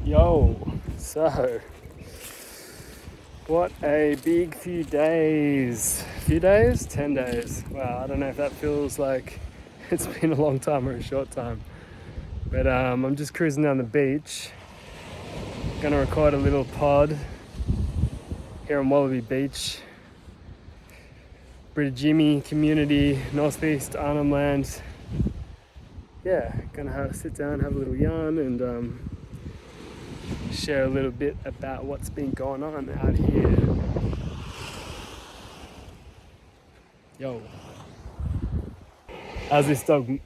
Yo, so what a big few days. 10 days. Wow, I don't know if that feels like it's been a long time or a short time. But I'm just cruising down the beach. Gonna record a little pod here on Wallaby Beach. Gurruwiwi community, northeast Arnhem Land. Yeah, gonna sit down, have a little yarn and share a little bit about what's been going on out here. Yo. How's this dog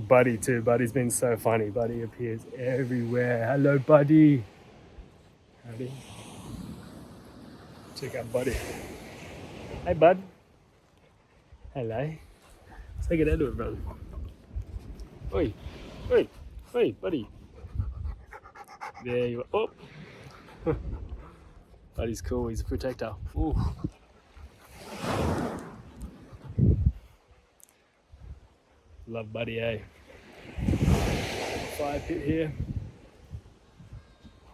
Buddy too? Buddy's been so funny. Buddy appears everywhere. Hello, Buddy. Howdy. Check out Buddy. Hey, bud. Hello. Say good day to everyone. Oi, oi, oi, Buddy. There you are. Oh. Buddy's cool. He's a protector. Ooh. Love Buddy, eh? Fire pit here.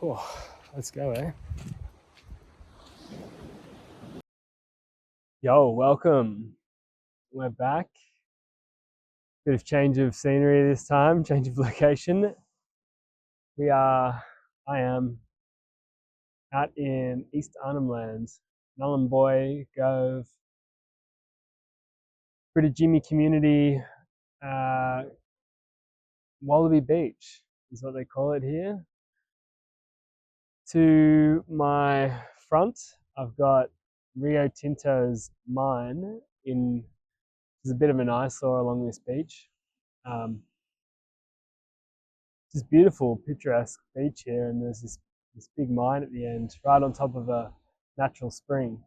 Oh, let's go, eh? Yo, welcome. We're back. Bit of change of scenery this time, change of location. I am out in East Arnhem Land, Nhulunbuy, Gove, Gurruwiwi community, Wallaby Beach is what they call it here. To my front, I've got Rio Tinto's mine there's a bit of an eyesore along this beach. This beautiful, picturesque beach here, and there's this big mine at the end, right on top of a natural spring.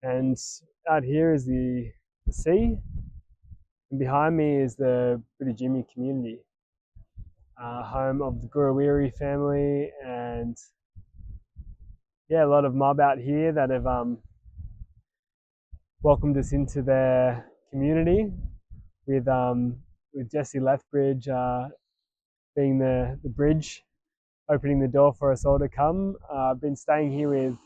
And out here is the sea, and behind me is the Gurruwiwi community, home of the Gurruwiwi family, and yeah, a lot of mob out here that have welcomed us into their community with Jesse Lethbridge being the bridge, opening the door for us all to come. I've been staying here with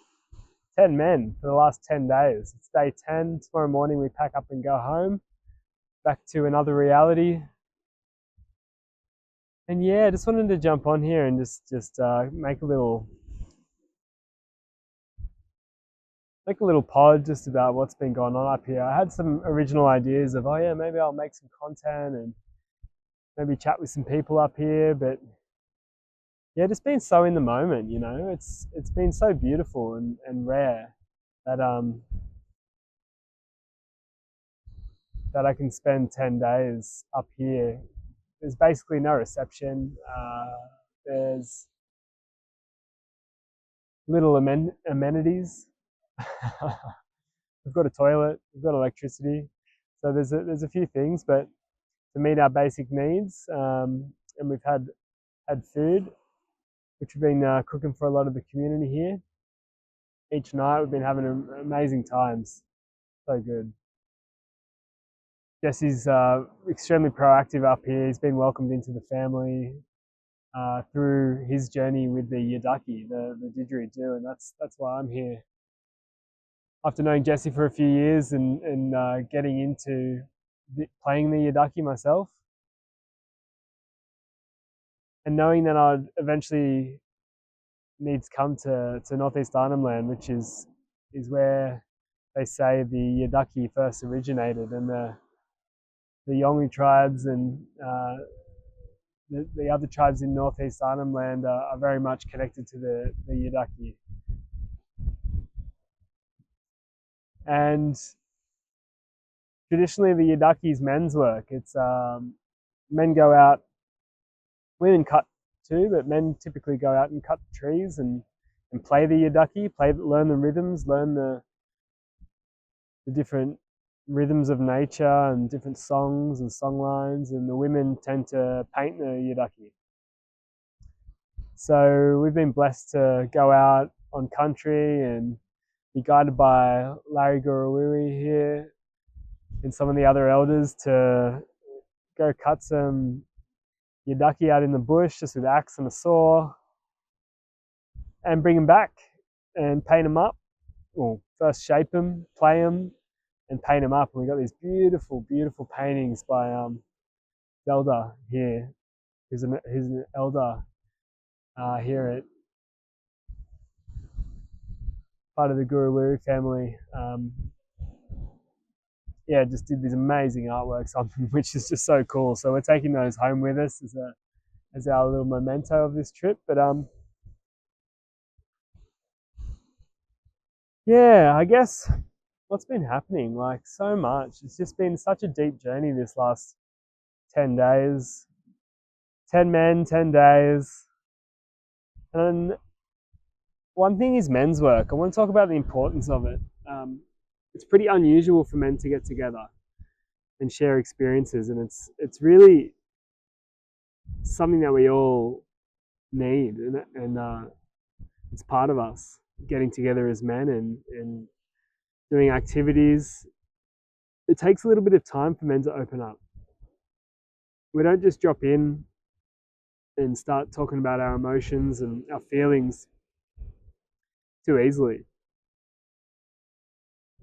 10 men for the last 10 days. It's day 10. Tomorrow morning we pack up and go home, back to another reality. And yeah, I just wanted to jump on here and just make a little pod just about what's been going on up here. I had some original ideas of, oh yeah, maybe I'll make some content and maybe chat with some people up here, but yeah, just being so in the moment, you know, it's been so beautiful and rare that that I can spend 10 days up here. There's basically no reception. There's little amenities. We've got a toilet, we've got electricity, so there's a few things, but to meet our basic needs, and we've had food, which we've been cooking for a lot of the community here. Each night we've been having amazing times. So good. Jesse's extremely proactive up here. He's been welcomed into the family through his journey with the Yidaki, the Didgeridoo, and that's why I'm here. After knowing Jesse for a few years and getting into playing the Yidaki myself, and knowing that I'd eventually need to come to northeast Arnhem Land, which is where they say the Yidaki first originated, and the Yolngu tribes and the other tribes in northeast Arnhem Land are very much connected to the Yidaki. And traditionally the Yidaki is men's work. It's men go out, women cut too, but men typically go out and cut trees and play the Yidaki, learn the rhythms, learn the different rhythms of nature and different songs and song lines, and the women tend to paint the Yidaki. So we've been blessed to go out on country and be guided by Larry Gurruwiwi here and some of the other elders to go cut some Yidaki out in the bush just with axe and a saw, and bring them back and paint them up. Well, first shape them, play them, and paint them up. And we got these beautiful, beautiful paintings by Zelda here, who's an elder here at part of the Gurruwiwi family. Yeah, just did these amazing artworks on them, which is just so cool. So we're taking those home with us as our little memento of this trip. But yeah, I guess what's been happening, like so much. It's just been such a deep journey this last 10 days. 10 men, 10 days. And one thing is men's work. I want to talk about the importance of it. It's pretty unusual for men to get together and share experiences, and it's really something that we all need, and it's part of us getting together as men and doing activities. It takes a little bit of time for men to open up. We don't just drop in and start talking about our emotions and our feelings too easily.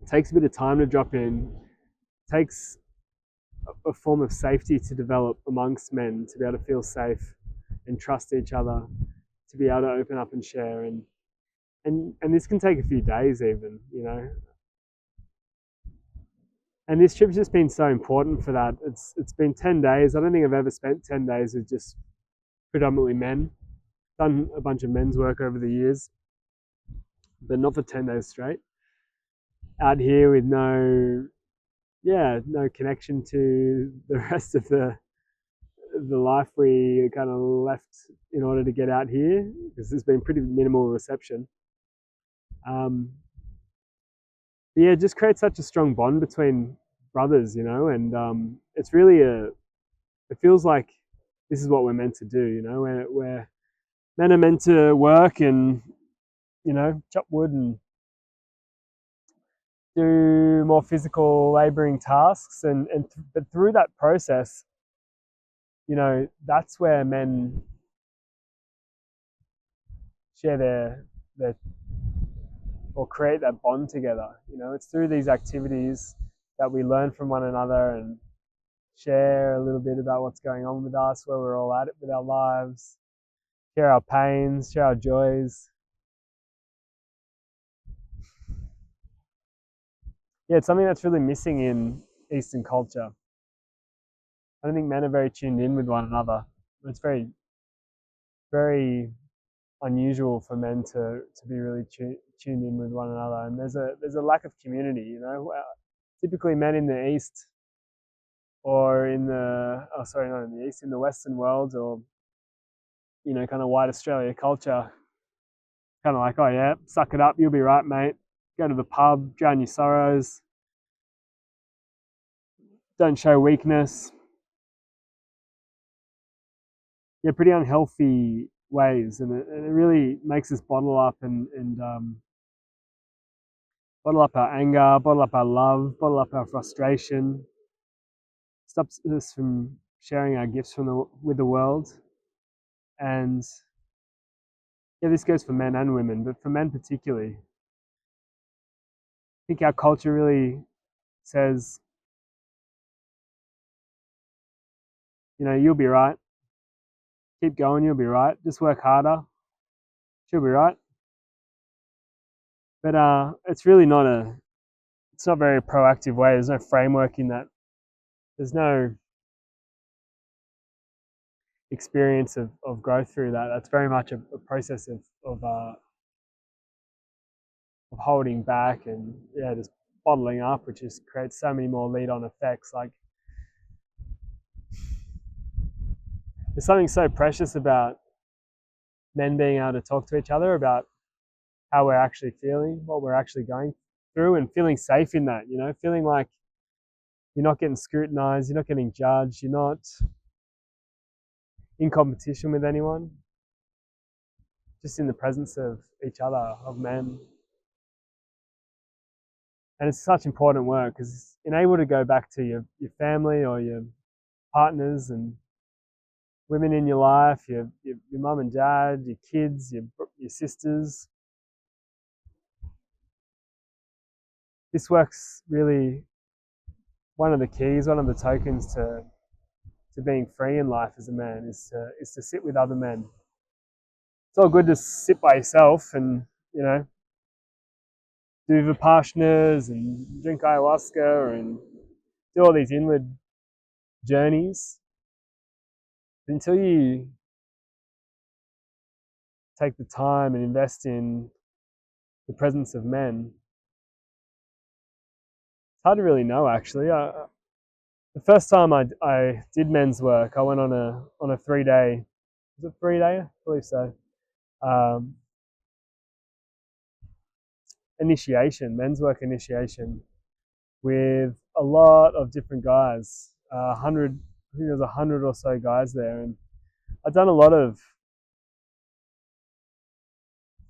It takes a bit of time to drop in. It takes a form of safety to develop amongst men, to be able to feel safe and trust each other, to be able to open up and share. And this can take a few days even, you know. And this trip's just been so important for that. It's been 10 days. I don't think I've ever spent 10 days with just predominantly men. Done a bunch of men's work over the years, but not for 10 days straight. Out here with no connection to the rest of the life we kind of left in order to get out here, because there's been pretty minimal reception. Yeah, it just creates such a strong bond between brothers, you know, and it's really it feels like this is what we're meant to do, you know, where men are meant to work and, you know, chop wood and do more physical laboring tasks, but through that process, you know, that's where men share their or create that bond together. You know, it's through these activities that we learn from one another and share a little bit about what's going on with us, where we're all at it with our lives, share our pains, share our joys. Yeah, it's something that's really missing in Eastern culture. I don't think men are very tuned in with one another. It's very, very unusual for men to be really tuned in with one another, and there's a lack of community. You know, typically men in the East, or in the not in the East, in the Western world, or, you know, kind of white Australia culture, kind of like, oh yeah, suck it up, you'll be right, mate. Go to the pub, drown your sorrows, don't show weakness. Yeah, pretty unhealthy ways, and it really makes us bottle up and bottle up our anger, bottle up our love, bottle up our frustration. Stops us from sharing our gifts with the world. And yeah, this goes for men and women, but for men particularly, I think our culture really says, you know, you'll be right. Keep going, you'll be right. Just work harder. She'll be right. But it's really it's not a very proactive way. There's no framework in that. There's no experience of growth through that. That's very much a process of holding back and, yeah, just bottling up, which just creates so many more lead-on effects. Like, there's something so precious about men being able to talk to each other about how we're actually feeling, what we're actually going through, and feeling safe in that, you know, feeling like you're not getting scrutinized, you're not getting judged, you're not in competition with anyone, just in the presence of each other, of men. And it's such important work, because you're able to go back to your family or your partners and women in your life, your mum and dad, your kids, your your sisters. This work's really one of the keys, one of the tokens to being free in life as a man is to sit with other men. It's all good to sit by yourself and, you know, do vipassanas and drink ayahuasca and do all these inward journeys. Until you take the time and invest in the presence of men, it's hard to really know, actually. The first time I did men's work, I went on a 3-day, was it 3-day? I believe so. Initiation, men's work initiation, with a lot of different guys. 100, I think there's 100 or so guys there, and I've done a lot of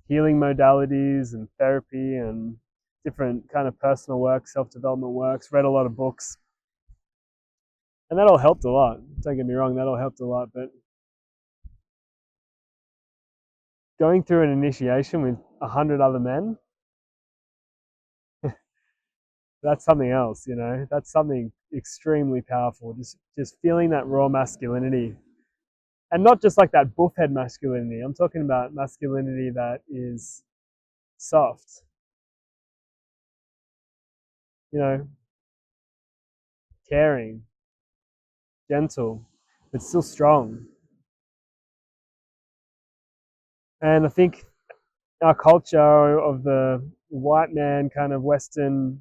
healing modalities and therapy and different kind of personal work, self-development works, read a lot of books. And that all helped a lot. Don't get me wrong, that all helped a lot. But going through an initiation with 100 other men, that's something else, you know. That's something extremely powerful. Just feeling that raw masculinity. And not just like that buffhead masculinity. I'm talking about masculinity that is soft. You know, caring, gentle, but still strong. And I think our culture of the white man kind of Western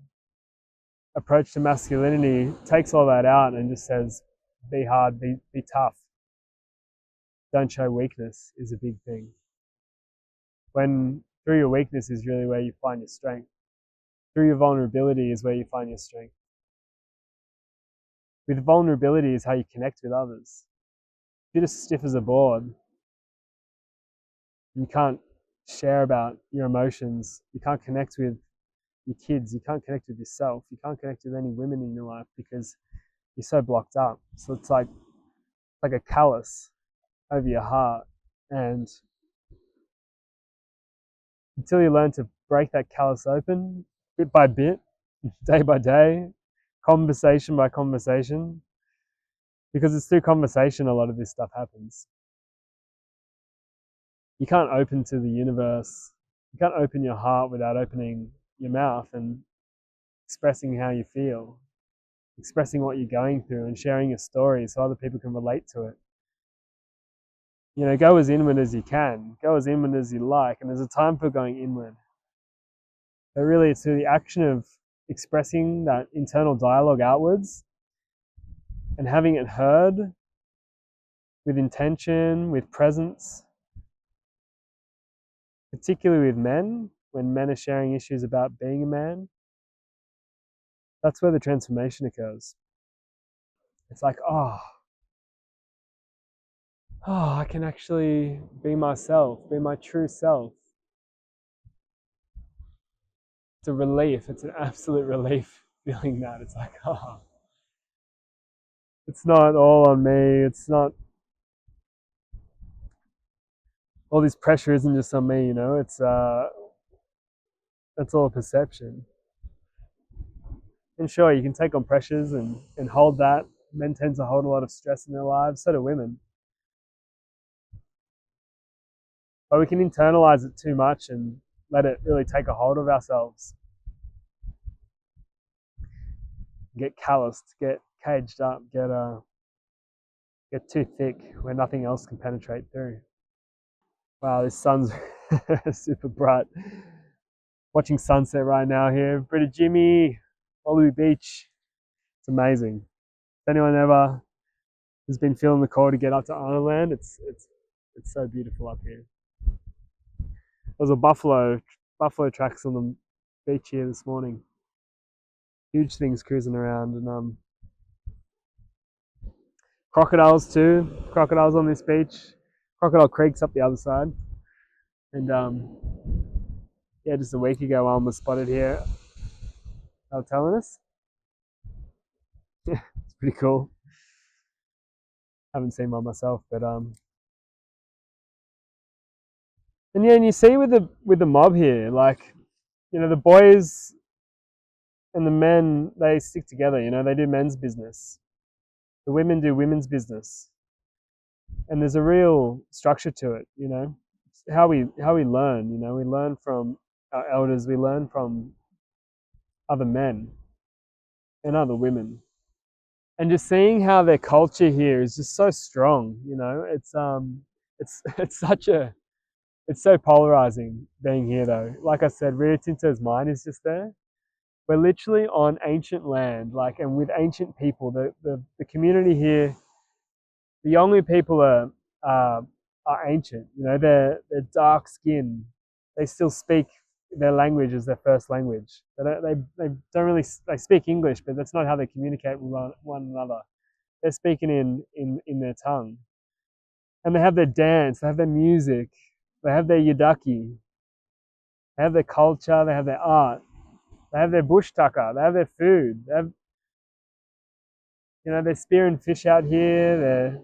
approach to masculinity takes all that out and just says, be hard, be tough. Don't show weakness is a big thing. When through your weakness is really where you find your strength. Through your vulnerability is where you find your strength. With vulnerability is how you connect with others. If you're just stiff as a board, you can't share about your emotions, you can't connect with your kids, you can't connect with yourself, you can't connect with any women in your life because you're so blocked up. So it's like a callus over your heart. And until you learn to break that callus open bit by bit, day by day, conversation by conversation, because it's through conversation a lot of this stuff happens. You can't open to the universe. You can't open your heart without opening your mouth and expressing how you feel, expressing what you're going through and sharing your story so other people can relate to it. You know, go as inward as you can, go as inward as you like, and there's a time for going inward. But really, it's through the action of expressing that internal dialogue outwards and having it heard with intention, with presence, particularly with men, when men are sharing issues about being a man. That's where the transformation occurs. It's like, oh, I can actually be myself, be my true self. It's a relief. It's an absolute relief feeling that. It's like, oh, it's not all on me. It's not, all this pressure isn't just on me, you know. It's, that's all a perception. And sure, you can take on pressures and hold that. Men tend to hold a lot of stress in their lives, so do women. But we can internalize it too much and let it really take a hold of ourselves. Get calloused, get caged up, get too thick where nothing else can penetrate through. Wow, this sun's super bright. Watching sunset right now here. Brita Jimmy, Gurruwiwi Beach. It's amazing. If anyone ever has been feeling the call to get up to Island, it's so beautiful up here. There was a buffalo tracks on the beach here this morning. Huge things cruising around, and crocodiles too. Crocodiles on this beach. Crocodile Creek's up the other side. And yeah, just a week ago one was spotted here. They were telling us. Yeah, it's pretty cool. Haven't seen one myself, but And yeah, and you see with the mob here, like, you know, the boys and the men, they stick together. You know, they do men's business. The women do women's business, and there's a real structure to it. You know, it's how we learn. You know, we learn from our elders. We learn from other men and other women, and just seeing how their culture here is just so strong. You know, it's it's such a it's so polarizing being here though. Like I said, Rio Tinto's mine is just there. We're literally on ancient land, like, and with ancient people. The community here, the Yolngu people are ancient. You know, they're dark skinned. They still speak their language as their first language. They don't really they speak English, but that's not how they communicate with one another. They're speaking in their tongue, and they have their dance, they have their music, they have their Yidaki, they have their culture, they have their art, they have their bush tucker, they have their food, they have, you know, they're spearing fish out here, they're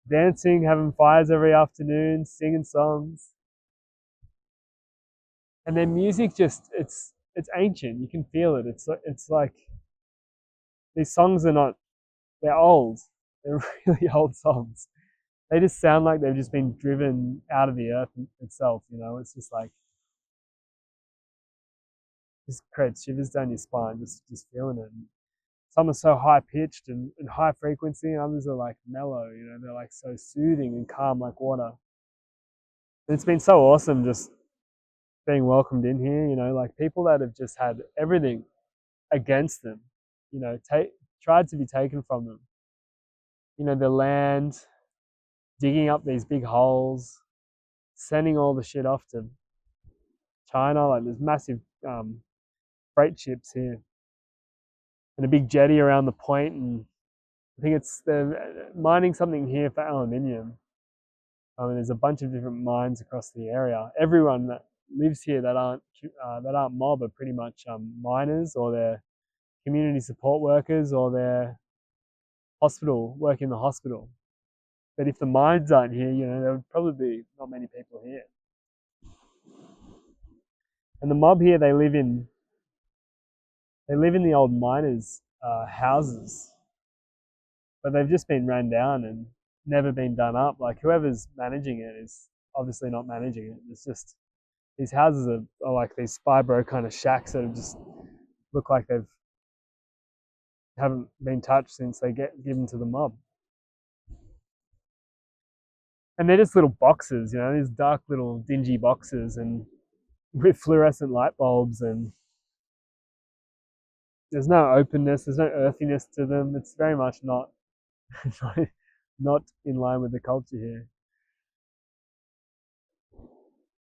dancing, having fires every afternoon, singing songs, and their music just it's ancient. You can feel it. It's like these songs are not they're old. They're really old songs. They just sound like they've just been driven out of the earth itself. You know, it's just like just creates shivers down your spine just feeling it. And some are so high pitched and high frequency, and others are like mellow. You know, they're like so soothing and calm like water. And it's been so awesome just being welcomed in here. You know, like people that have just had everything against them. You know, tried to be taken from them. You know, the land, digging up these big holes, sending all the shit off to China. Like there's massive freight ships here and a big jetty around the point, and I think they're mining something here for aluminium. I mean, there's a bunch of different mines across the area. Everyone that lives here that aren't mob are pretty much miners, or they're community support workers, or they're hospital work in the hospital. But if the mines aren't here, you know, there would probably be not many people here. And the mob here, they live in the old miners' houses, but they've just been ran down and never been done up. Like whoever's managing it is obviously not managing it. It's just these houses are like these spy bro kind of shacks that have just look like they've haven't been touched since they get given to the mob. And they're just little boxes, you know, these dark little dingy boxes, and with fluorescent light bulbs, and there's no openness, there's no earthiness to them. It's very much not not in line with the culture here.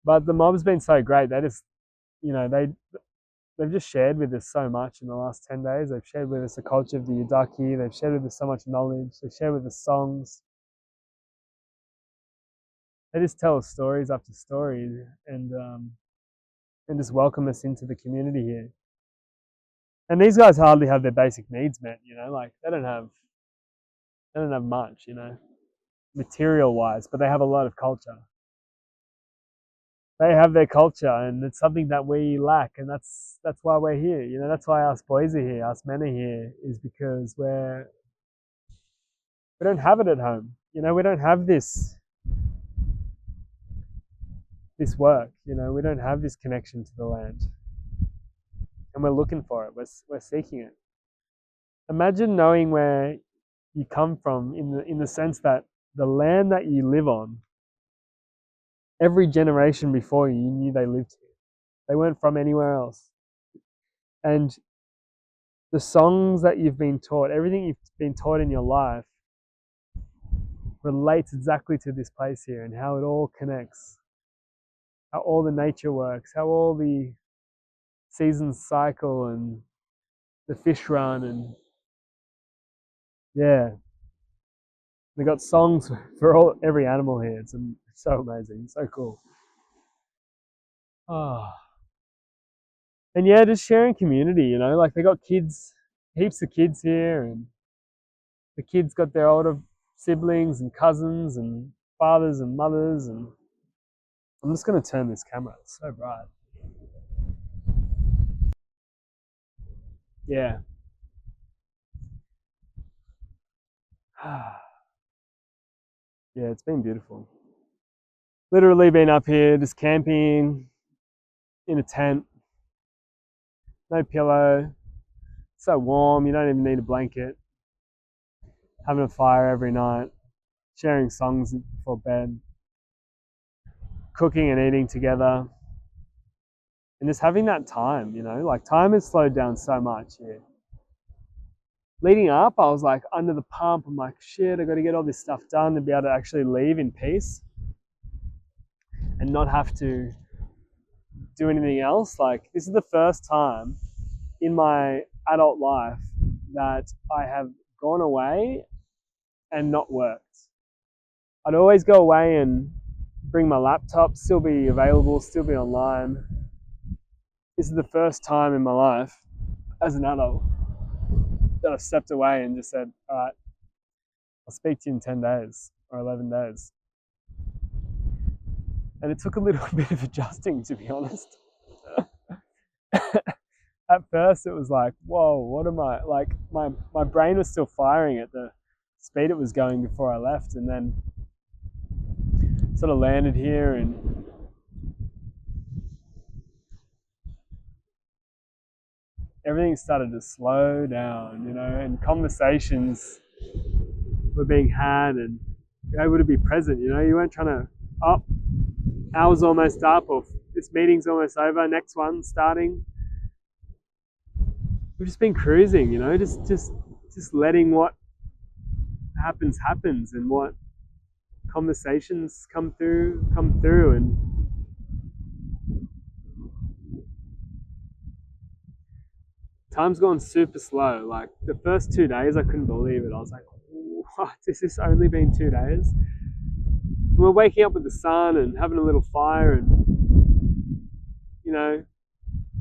But the mob's been so great. They just, you know, they've just shared with us so much in the last 10 days. They've shared with us the culture of the Yidaki. They've shared with us so much knowledge. They've shared with us songs. They just tell us stories after stories, and just welcome us into the community here. And these guys hardly have their basic needs met, you know, like they don't have much, you know, material wise, but they have a lot of culture. They have their culture, and it's something that we lack, and that's why we're here. You know, that's why us boys are here, us men are here, is because we don't have it at home. You know, we don't have this work. You know, we don't have this connection to the land, and we're looking for it. We're seeking it. Imagine knowing where you come from in the sense that the land that you live on, every generation before you knew they lived here. They weren't from anywhere else. And the songs that you've been taught, everything you've been taught in your life relates exactly to this place here, and how it all connects, how all the nature works, how all the seasons cycle, and the fish run, and yeah, they got songs for every animal here. It's so amazing, so cool. Oh. And yeah, just sharing community, you know, like they got kids, heaps of kids here, and the kids got their older siblings and cousins and fathers and mothers, and I'm just going to turn this camera. It's so bright. Yeah. Yeah, it's been beautiful. Literally been up here just camping in a tent. No pillow. So warm, you don't even need a blanket. Having a fire every night. Sharing songs before bed. Cooking and eating together. And just having that time, you know, like time has slowed down so much here. Leading up, I was like under the pump. I'm like, shit, I got to get all this stuff done to be able to actually leave in peace and not have to do anything else. Like, this is the first time in my adult life that I have gone away and not worked. I'd always go away and bring my laptop, still be available, still be online. This is the first time in my life as an adult that I've stepped away and just said, all right, I'll speak to you in 10 days or 11 days. And it took a little bit of adjusting, to be honest. At first, it was like, whoa, what am I? Like, my brain was still firing at the speed it was going before I left. And then sort of landed here and everything started to slow down, you know, and conversations were being had and you're able to be present, you know, you weren't trying to, oh, hour's almost up or this meeting's almost over, next one starting. We've just been cruising, you know, just letting what happens and what conversations come through and time's gone super slow. Like the first 2 days I couldn't believe it. I was like, what, has this only been 2 days? We're waking up with the sun and having a little fire and, you know,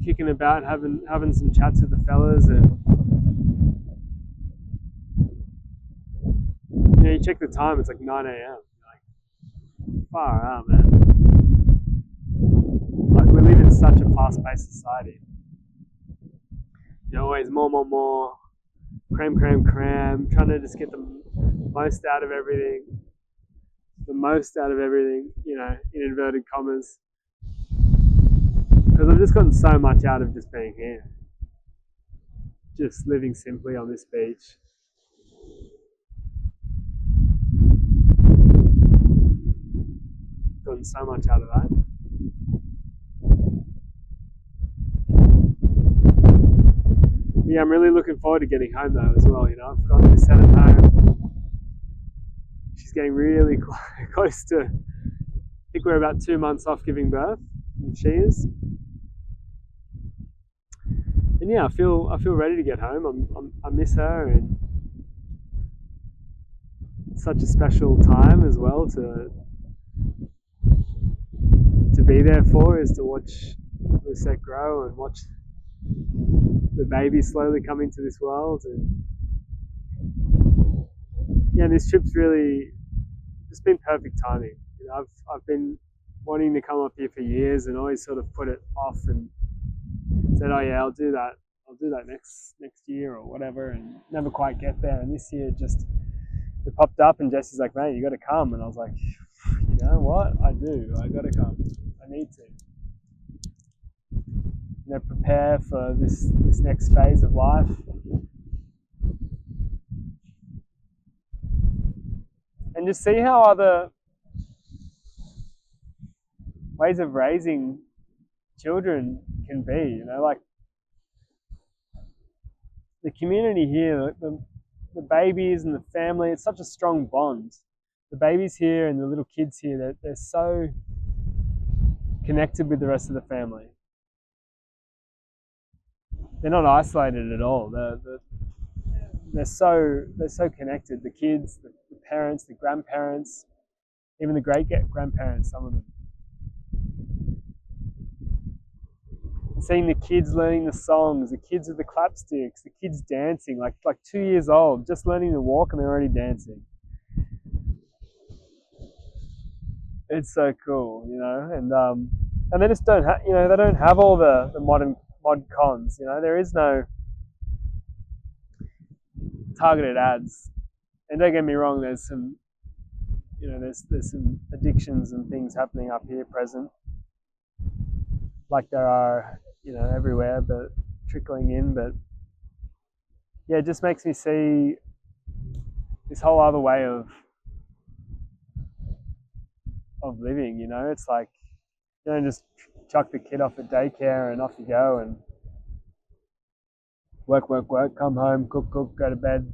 kicking about, having some chats with the fellas and, you know, you check the time, it's like 9 a.m. Like, far out, man. Like we live in such a fast-paced society. You know, always more, cram, trying to just get the most out of everything, you know, in inverted commas. Because I've just gotten so much out of just being here. Just living simply on this beach. Gotten so much out of that. Yeah, I'm really looking forward to getting home though as well, you know. I've got this set at home. She's getting really close to, I think we're about 2 months off giving birth, and she is. And yeah, I feel ready to get home. I miss her, and it's such a special time as well to be there for, is to watch Lucette grow and watch the baby slowly come into this world. And yeah, this trip's really just been perfect timing. You know, I've been wanting to come up here for years and always sort of put it off and said, oh yeah, I'll do that next year or whatever, and never quite get there. And this year just it popped up and Jesse's like, mate, you got to come. And I was like, you know what? I got to come. I need to. You know, prepare for this next phase of life. And just see how other ways of raising children can be, you know, like the community here, the babies and the family, it's such a strong bond. The babies here and the little kids here, they're so connected with the rest of the family. They're not isolated at all. They're so connected. The kids, the parents, the grandparents, even the great grandparents, some of them. Seeing the kids learning the songs, the kids with the clapsticks, the kids dancing, like 2 years old, just learning to walk and they're already dancing. It's so cool, you know, and they just don't have, you know, they don't have all the mod cons, you know. There is no targeted ads, and don't get me wrong, there's some, you know, there's some addictions and things happening up here present, like there are, you know, everywhere, but trickling in. But yeah, it just makes me see this whole other way of living. You know, it's like you don't just chuck the kid off at daycare and off you go and work, come home, cook, go to bed,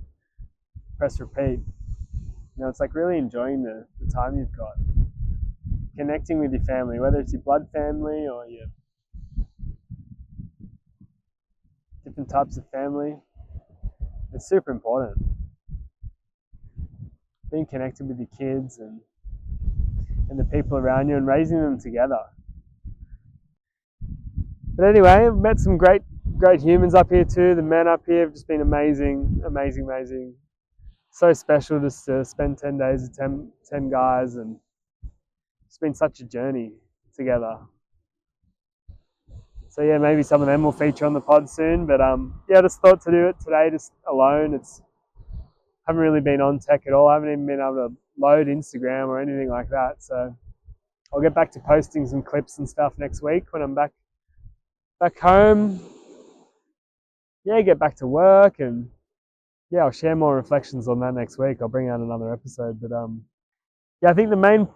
press repeat. You know, it's like really enjoying the time you've got, connecting with your family, whether it's your blood family or your different types of family. It's super important. Being connected with your kids and the people around you and raising them together. But anyway, I've met some great humans up here too. The men up here have just been amazing. So special just to spend 10 days with 10 guys, and it's been such a journey together. So yeah, maybe some of them will feature on the pod soon. But yeah, I just thought to do it today just alone. Haven't really been on tech at all. I haven't even been able to load Instagram or anything like that. So I'll get back to posting some clips and stuff next week when I'm back home. Yeah, get back to work, and yeah, I'll share more reflections on that next week. I'll bring out another episode. But yeah, I think the main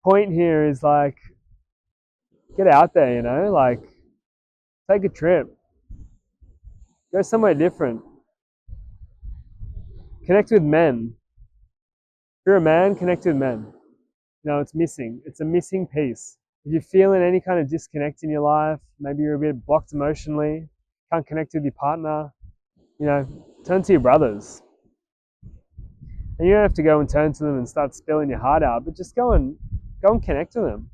point here is like get out there, you know, like take a trip, go somewhere different, connect with men. If you're a man, connect with men. You know, it's missing. It's a missing piece. If you're feeling any kind of disconnect in your life, maybe you're a bit blocked emotionally, can't connect with your partner, you know, turn to your brothers. And you don't have to go and turn to them and start spilling your heart out, but just go and connect to them.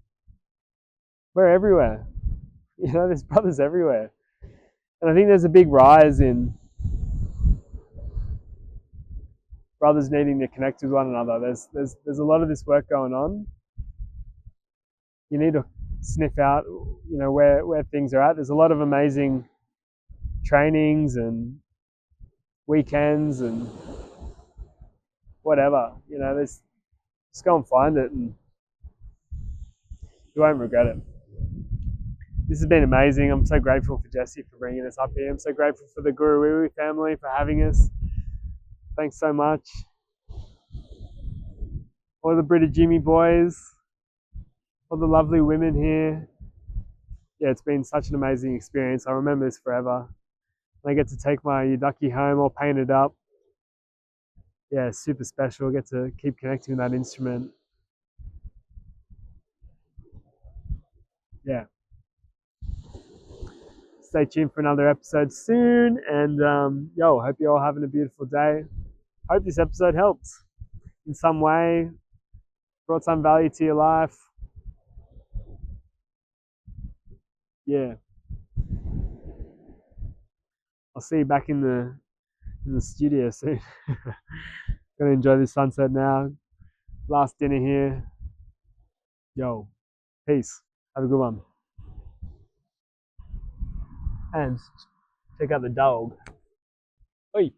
We're everywhere. You know, there's brothers everywhere. And I think there's a big rise in brothers needing to connect with one another. There's a lot of this work going on. You need to sniff out, you know, where things are at. There's a lot of amazing trainings and weekends and whatever. You know, just go and find it, and you won't regret it. This has been amazing. I'm so grateful for Jesse for bringing us up here. I'm so grateful for the Gurruwiwi family for having us. Thanks so much. All the Brita Jimmy boys, all the lovely women here. Yeah, it's been such an amazing experience. I remember this forever. I get to take my Yidaki home all painted up. Yeah, super special. I get to keep connecting with that instrument. Yeah. Stay tuned for another episode soon. And hope you're all having a beautiful day. Hope this episode helped in some way, brought some value to your life. Yeah. I'll see you back in the studio soon. Gonna enjoy this sunset now. Last dinner here. Yo, peace. Have a good one. And check out the dog. Oi.